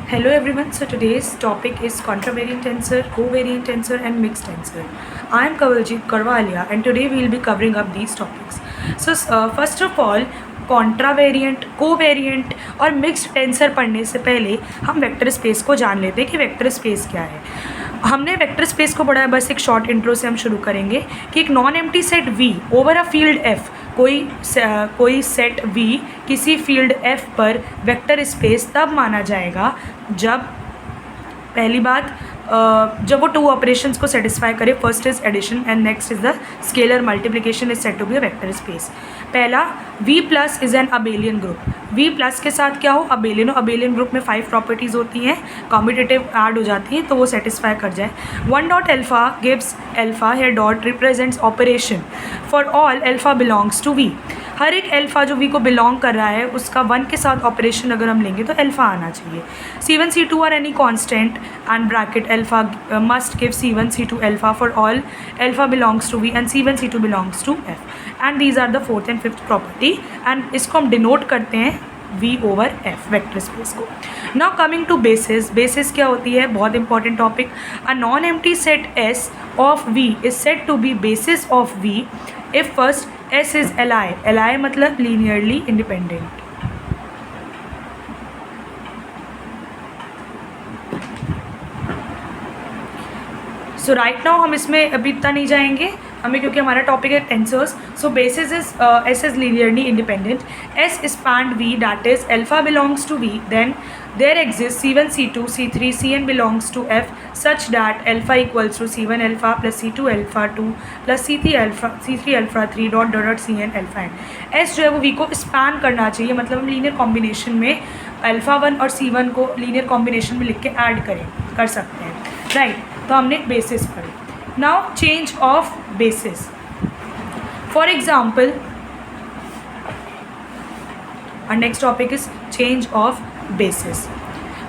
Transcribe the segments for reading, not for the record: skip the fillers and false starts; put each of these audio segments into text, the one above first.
Hello everyone, so today's topic is contravariant tensor, covariant tensor and mixed tensor. I am Kawaljeet Karwalia and today we will be covering up these topics. So first of all, contravariant, covariant और mixed tensor पढ़ने से पहले हम vector space को जान लेते हैं कि वेक्टर स्पेस क्या है. हमने वेक्टर स्पेस को पढ़ा है, बस एक शॉर्ट इंट्रो से हम शुरू करेंगे कि एक non empty set V over a field F, कोई सेट V किसी फील्ड F पर वेक्टर स्पेस तब माना जाएगा जब पहली बात जब वो टू ऑपरेशंस को सेटिस्फाई करे. First is addition and next is the scalar multiplication is set to be a vector space. पहला V plus is an abelian group. V plus के साथ क्या हो, अबेलियन हो. अबेलियन ग्रुप में 5 प्रॉपर्टीज़ होती हैं, कॉम्पिटिटिव ऐड हो जाती हैं तो वो सेटिस्फाई कर जाए. 1 dot alpha gives alpha, here dot represents operation for all alpha belongs to V. हर एक एल्फा जो V को बिलोंग कर रहा है उसका 1 के साथ ऑपरेशन अगर हम लेंगे तो एल्फा आना चाहिए. C1 C2 are any constant and bracket alpha must give C1 C2 alpha for all alpha belongs to V and C1 C2 belongs to F. And these are the fourth and fifth property and इसको हम denote करते हैं V over F vector space को. Now coming to basis. Basis क्या होती है, बहुत important topic. A non empty set S of V is said to be basis of V if first S is Li. Li मतलब linearly independent. सो right now हम इसमें अभी इतना नहीं जाएंगे हमें, क्योंकि हमारा टॉपिक है tensors. So basis is S is linearly independent. S spanned V that is alpha belongs to V, then there exists C1 C2 C3 Cn belongs to F such that alpha equals to C1 alpha plus C2 alpha 2 plus C3 alpha 3 dot Cn alpha n. S जो है वो V को span करना चाहिए, मतलब हम linear combination में alpha 1 और C1 को लीनियर कॉम्बिनेशन में लिख के ऐड कर सकते हैं. राइट, तो हमने बेसिस पढ़ी. Now change of basis. For example our next topic is change of basis.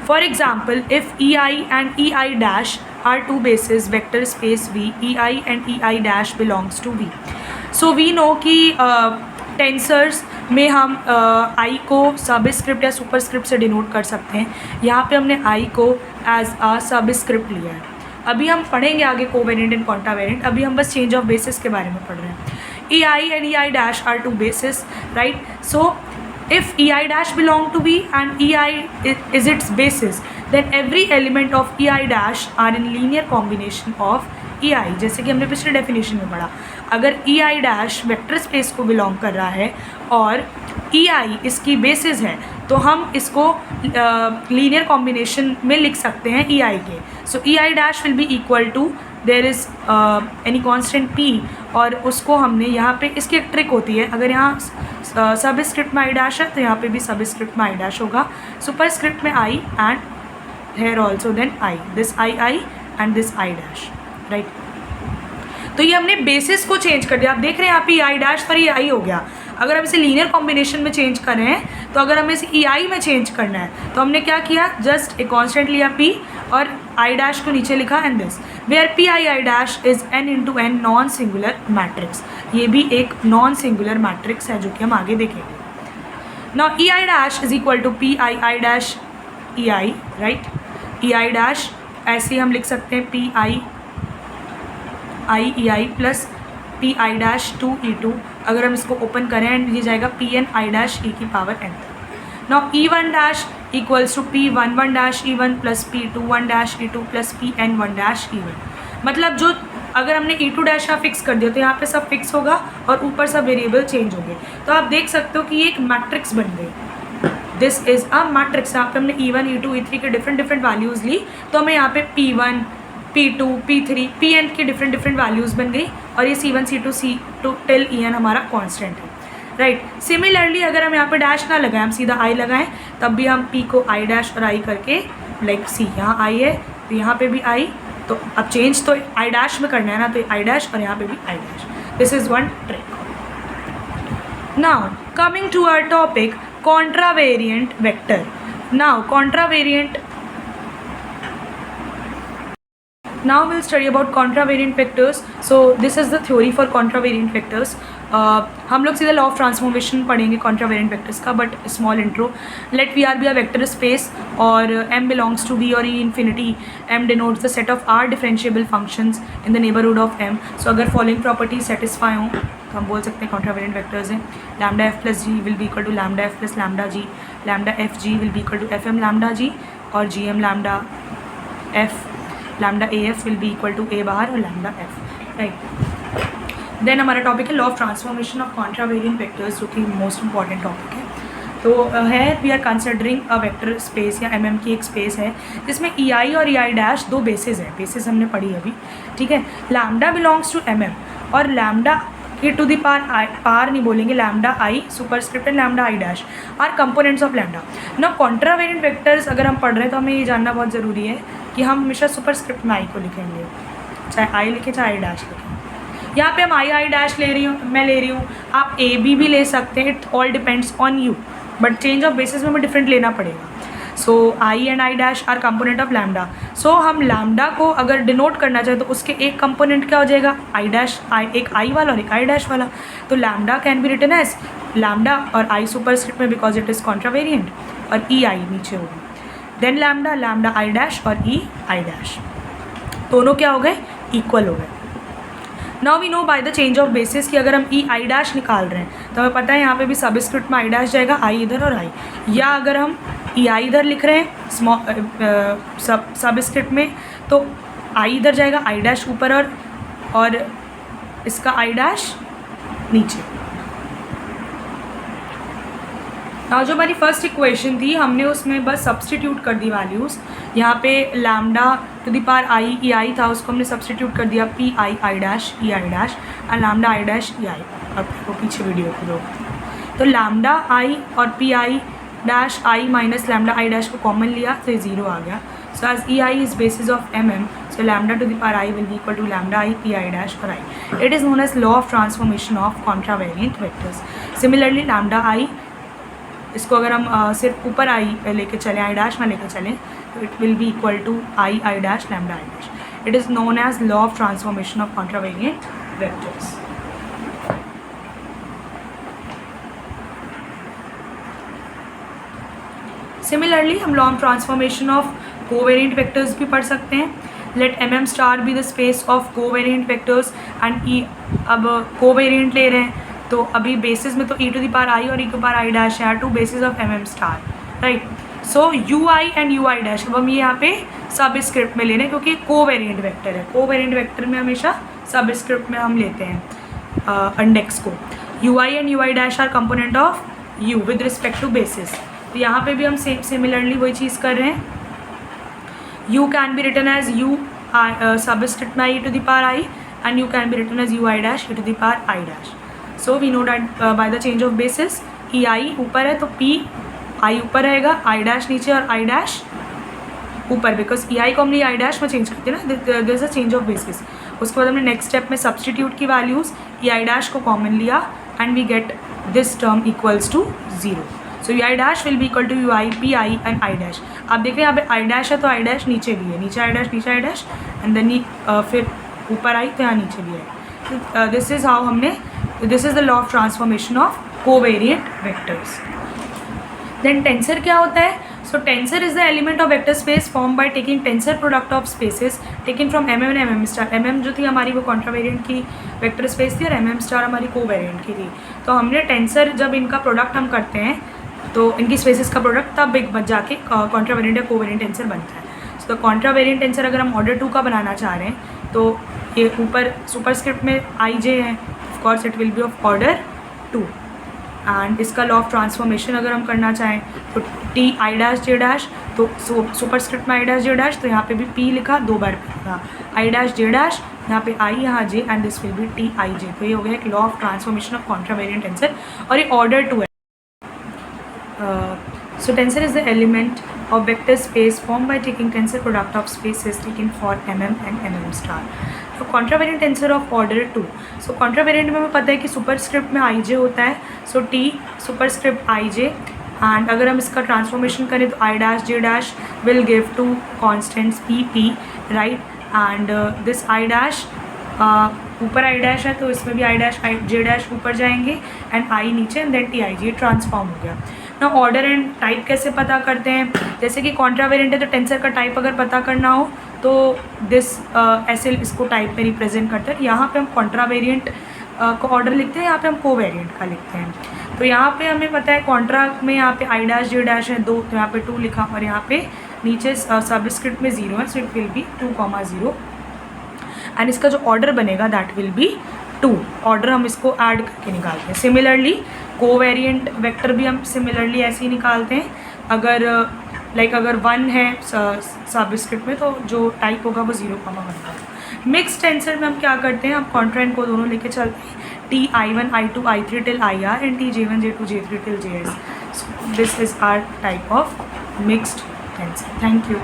For example, if EI and EI dash are two bases vector space V, EI and EI dash belongs to V. So we know कि tensors में हम I को subscript या superscript से denote कर सकते हैं. यहाँ पे हमने I को एज अ सबस्क्रिप्ट लिया है. अभी हम पढ़ेंगे आगे कोवेरिएंट एंड कॉन्ट्रावेरिएंट, अभी हम बस चेंज ऑफ बेसिस के बारे में पढ़ रहे हैं. EI and EI dash are two bases, right? So if EI dash belong to V and EI is its basis, then every element of EI dash are in linear combination of EI. जैसे कि हमने पिछले definition में पढ़ा, अगर EI dash vector space को belong कर रहा है और EI इसकी बेसिस है तो हम इसको लीनियर कॉम्बिनेशन में लिख सकते हैं EI के. So EI dash will be equal to there is any constant P, और उसको हमने यहाँ पे, इसकी एक ट्रिक होती है, अगर यहाँ सब स्क्रिप्ट में I डैश है तो यहाँ पे भी सब स्क्रिप्ट में I डैश होगा. सुपर स्क्रिप्ट में I and here also then I, this I and this I dash. Right, तो ये हमने बेसिस को चेंज कर दिया. आप देख रहे हैं यहाँ पे I डैश पर ये I हो गया. अगर हम इसे लीनियर कॉम्बिनेशन में चेंज कर रहे हैं तो अगर हमें इसे EI में चेंज करना है तो हमने क्या किया, जस्ट एक कॉन्स्टेंट लिया P और I डैश को नीचे लिखा and this, where PI dash is n into n non singular matrix. ये भी एक नॉन सिंगुलर मैट्रिक्स है जो कि हम आगे देखेंगे. Now EI dash is equal to PI dash EI. Right, EI dash ऐसे ही हम लिख सकते हैं PI EI plus PI dash 2E2. अगर हम इसको ओपन करें एंड ये जाएगा PN I डैश E की power n. Now E1 dash equals to P11 dash E1 plus P21 dash E2 plus PN1 dash E1. मतलब जो अगर हमने E2 डैश यहाँ फिक्स कर दिया तो यहाँ पे सब फिक्स होगा और ऊपर सब वेरिएबल चेंज होंगे. तो आप देख सकते हो कि ये एक मैट्रिक्स बन गई. This is a matrix. यहाँ पे हमने E1 E2 E3 के डिफरेंट वैल्यूज़ ली तो हमें यहाँ पे P1 P2 P3 Pn की डिफरेंट वैल्यूज़ बन गई और ये C1 C2 C2 till En हमारा कांस्टेंट है. राइट, सिमिलरली अगर हम यहाँ पे डैश ना लगाएं, हम सीधा I लगाएं, तब भी हम P को I डैश और I करके लाइक C, यहाँ I है तो यहाँ पे भी I, तो अब चेंज तो I डैश में करना है ना, तो I डैश और यहाँ पे भी I dash. This is one trick. Now coming to our topic contravariant vector. Now contravariant, now we'll study about contravariant vectors. So this is the theory for contravariant vectors. हम लोग सीधा law of transformation पढ़ेंगे contravariant vectors का, but small intro. Let V R be a vector space और m belongs to v और e infinity. m denotes the set of r differentiable functions in the neighbourhood of m. So अगर following property satisfy हों तो हम बोल सकते हैं contravariant vectors हैं. Lambda f plus g will be equal to lambda f plus lambda g. Lambda f g will be equal to f m lambda g और g m lambda f. Lambda a f will be equal to a bar और lambda f. Right. Then हमारा topic है law of transformation of contravariant vectors, जो कि most important topic है. तो है we are considering a vector space या M की एक स्पेस है जिसमें ई आई और ई आई डैश दो बेसिस है. बेसिस हमने पढ़ी अभी, ठीक है. लैम्डा बिलोंग्स टू एम और लैम्डा के टू दी पार नहीं बोलेंगे, lambda I superscript and lambda I dash are components of lambda. ना कॉन्ट्रावेरिएंट वेक्टर्स अगर हम पढ़ रहे हैं तो हमें ये जानना बहुत ज़रूरी है कि हम हमेशा सुपरस्क्रिप्ट में आई को लिखेंगे, चाहे आई लिखें चाहे आई डैश लिखें. यहाँ पे हम आई डैश ले रही हूँ, मैं ले रही हूँ, आप ए बी भी ले सकते हैं. It all depends on you, but change of basis में हमें डिफरेंट लेना पड़ेगा. So I and I dash are component of lambda. सो हम लैम्डा को अगर डिनोट करना चाहें तो उसके एक कंपोनेंट क्या हो जाएगा, आई डैश. एक आई वाला और एक आई डैश वाला. तो lambda can be written as lambda और आई सुपरस्क्रिप्ट में बिकॉज इट इज़ कॉन्ट्रावेरिएंट और ई आई नीचे होगी. Then lambda lambda I dash और ई आई डैश दोनों क्या हो गए, इक्वल हो गए. Now we know by the change of basis कि अगर हम ई आई डैश निकाल रहे हैं तो हमें पता है यहाँ पे भी सबस्क्रिप्ट में आई डैश जाएगा, आई इधर और आई. या अगर हम ई आई इधर लिख रहे हैं सबस्क्रिप्ट में तो आई इधर जाएगा, आई डैश ऊपर और इसका आई डैश नीचे. now जो हमारी फर्स्ट इक्वेशन थी हमने उसमें बस सब्सटीट्यूट कर दी वैल्यूज़. यहाँ पे lambda to the power I E I था, उसको हमने सब्सटीट्यूट कर दिया P I I dash E I dash and lambda I dash E I. अब वो पीछे वीडियो को दो. तो लैम्डा आई और P I dash I minus lambda I dash को कॉमन लिया तो ये ज़ीरो आ गया. So as E I is basis of M M, so lambda to the power I will be equal to lambda I P I dash और I. It is known as law of transformation of contravariant vectors. Similarly lambda I, इसको अगर हम सिर्फ ऊपर आई लेके चलें, I dash ना लेके चलें, तो it will be equal to I I dash lambda I dash. It is known as law of transformation of contravariant vectors. Similarly हम law of transformation of covariant vectors भी पढ़ सकते हैं. Let M M star be the space of covariant vectors and E. अब covariant ले रहे हैं तो अभी बेसिस में तो ई टू दी पावर आई और E to power I dash है, two basis of M M star. Right. So U I and U I dash अब हम ये यहाँ पे सब स्क्रिप्ट में ले रहे हैं क्योंकि कोवेरिएंट वेक्टर है. कोवेरिएंट वेक्टर में हमेशा सब स्क्रिप्ट में हम लेते हैं इंडेक्स को. U I and U I dash are component of U with respect to basis. तो यहाँ पे भी हम सिमिलरली वही चीज़ कर रहे हैं. U can be written as U subscript में I to the power I and U can be written as U I dash E to the power I dash. So we know that by the change of basis E I ऊपर है तो P I ऊपर रहेगा, I dash नीचे और आई dash ऊपर, because ई आई को हमने आई डैश में चेंज करते हैं ना, this is a change of basis. उसके बाद हमने नेक्स्ट स्टेप में सब्सटीट्यूट की वैल्यूज़ ई आई डैश को कॉमन लिया and we get this term equals to zero. So U I dash will be equal to U I P I and I dash. आप देख रहे हैं यहाँ पे आई डैश है तो आई डैश नीचे भी है, नीचे आई डैश एंड देन फिर ऊपर आई तो यहाँ नीचे भी है. दिस इज़ हाउ हमने, this is the law of transformation of covariant vectors. Then tensor क्या होता है? So tensor is the element of vector space form by taking tensor product of spaces taken from M M and M M star. M M जो थी हमारी वो कॉन्ट्रावेरिएंट की vector space थी और एम एम स्टार हमारी कोवेरिएंट की थी. तो हमने टेंसर जब इनका प्रोडक्ट हम करते हैं तो इनकी स्पेसेस का प्रोडक्ट तब एक बच जाके कॉन्ट्रावेरिएंट या कोवेरिएंट टेंसर बनता है. सो द कॉन्ट्रावेरिएंट टेंसर अगर हम ऑर्डर 2 का बनाना चाह रहे हैं तो ये ऊपर सुपरस्क्रिप्ट में आई जे है, of course it will B of order 2. And इसका लॉ ऑफ ट्रांसफॉर्मेशन अगर हम करना चाहें तो T I dash J dash, तो सुपरस्क्रिप्ट में आई डैश जे डैश, तो यहाँ पे भी पी लिखा 2 बार लिखा, आई डैश जे डैश, यहाँ पे आई यहाँ J and this will be T I J. तो ये हो गया एक law of transformation of contravariant tensor और ये ऑर्डर 2 है. So tensor is the element of vector space formed by taking tensor product of spaces taken for mm and mm star. So contravariant tensor of order 2. So contravariant में हमें पता है कि superscript में आई J होता है, so T superscript I J, and अगर हम इसका ट्रांसफॉर्मेशन करें तो I dash J dash will give two constants P P, right. And this I dash ऊपर आई डैश है तो इसमें भी आई डैश जे डैश ऊपर जाएंगे एंड आई नीचे and then T I G, transform हो गया ना। ऑर्डर एंड टाइप कैसे पता करते हैं, जैसे कि कॉन्ट्रावेरिएंट है तो टेंसर का टाइप अगर पता करना हो तो दिस ऐसे इसको टाइप में रिप्रेजेंट करते हैं। यहाँ पे हम कॉन्ट्रावेरिएंट को ऑर्डर लिखते हैं, यहाँ पे हम कोवेरिएंट का लिखते हैं। तो यहाँ पे हमें पता है कॉन्ट्रा में यहाँ पे आई डैश जे डैश है 2, तो यहाँ पे 2 लिखा और यहाँ पे नीचे सबस्क्रिप्ट में 0 है, so it will B 2,0 and इसका जो ऑर्डर बनेगा दैट विल बी 2। ऑर्डर हम इसको ऐड करके निकालते हैं। सिमिलरली कोवेरिएंट वेक्टर भी हम सिमिलरली ऐसे ही निकालते हैं। अगर अगर 1 है सबस्क्रिप्ट में तो जो टाइप होगा वो 0,1 का। मिक्स्ड टेंसर में हम क्या करते हैं, हम कॉन्ट्रा एंड को दोनों लेके चलते हैं, Ti1 I2 I3 till IR and Tj1 J2 J3 till JS. So this is our type of mixed tensor. Thank you.